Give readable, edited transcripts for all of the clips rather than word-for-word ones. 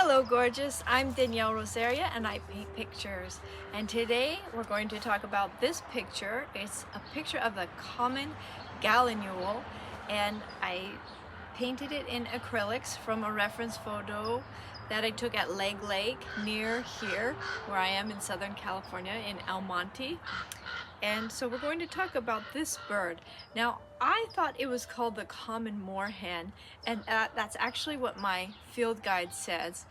Hello gorgeous, I'm Danielle Rosaria and I paint pictures. And today we're going to talk about this picture. It's a picture of the common gallinule, and I painted it in acrylics from a reference photo that I took at Leg Lake near here, where I am in Southern California in El Monte. And so we're going to talk about this bird. Now, I thought it was called the common moorhen, and that's actually what my field guide says,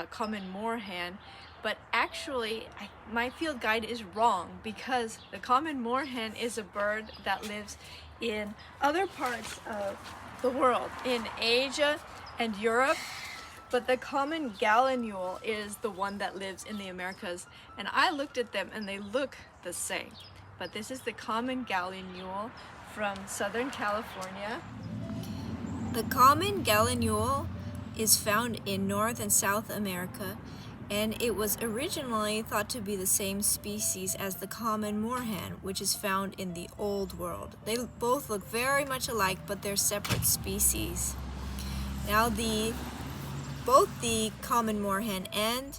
common moorhen. But actually, my field guide is wrong, because the common moorhen is a bird that lives in other parts of the world, in Asia and Europe. But the common gallinule is the one that lives in the Americas, and I looked at them and they look the same. But this is the common gallinule from Southern California. The common gallinule is found in North and South America, and it was originally thought to be the same species as the common moorhen, which is found in the Old World. They both look very much alike, but they're separate species. Now, both the common moorhen and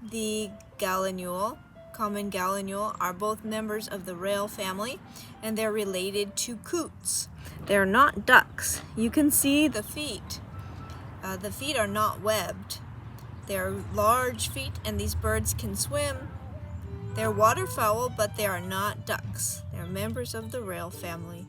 the common gallinule are both members of the rail family, and they're related to coots. They're not ducks. You can see the feet. The feet are not webbed. They're large feet, and these birds can swim. They're waterfowl, but they are not ducks. They're members of the rail family.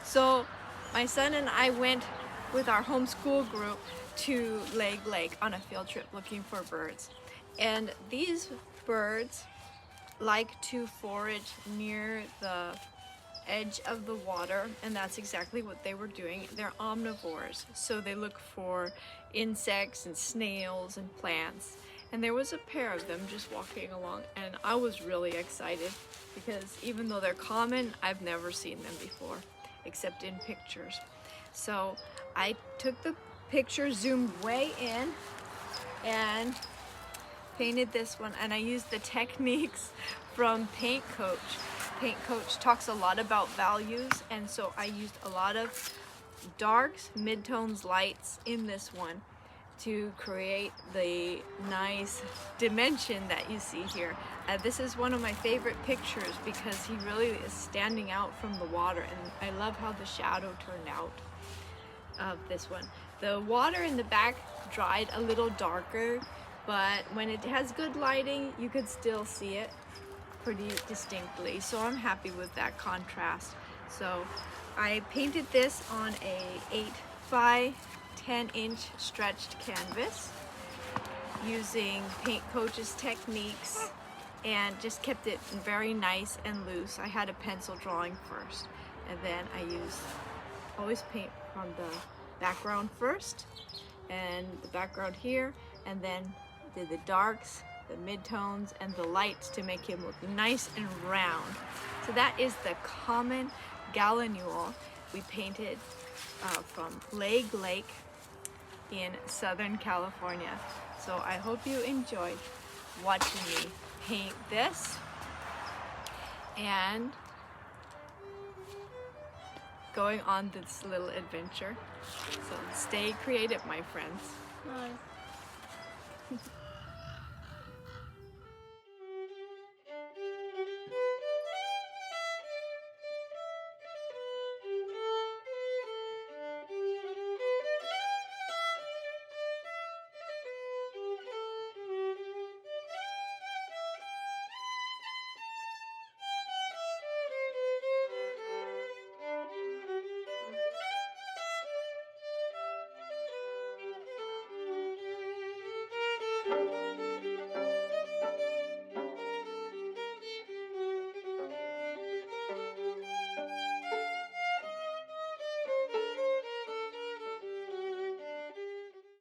So my son and I went with our homeschool group to Leg Lake on a field trip looking for birds. And these birds like to forage near the edge of the water, and that's exactly what they were doing. They're omnivores, so they look for insects and snails and plants. And there was a pair of them just walking along, and I was really excited because even though they're common, I've never seen them before, except in pictures. So I took the picture, zoomed way in, and painted this one, and I used the techniques from Paint Coach. Paint Coach talks a lot about values, and so I used a lot of darks, midtones, lights in this one to create the nice dimension that you see here. This is one of my favorite pictures because he really is standing out from the water, and I love how the shadow turned out of this one. The water in the back dried a little darker, but when it has good lighting, you could still see it pretty distinctly. So I'm happy with that contrast. So I painted this on a 8 by 10-inch stretched canvas using Paint Coach's techniques, and just kept it very nice and loose. I had a pencil drawing first, and then I always paint on the background first, and the background here, and then did the darks, the midtones, and the lights to make him look nice and round. So that is the common gallinule we painted from Leg Lake in Southern California. So I hope you enjoyed watching me paint this and going on this little adventure. So stay creative, my friends. Bye.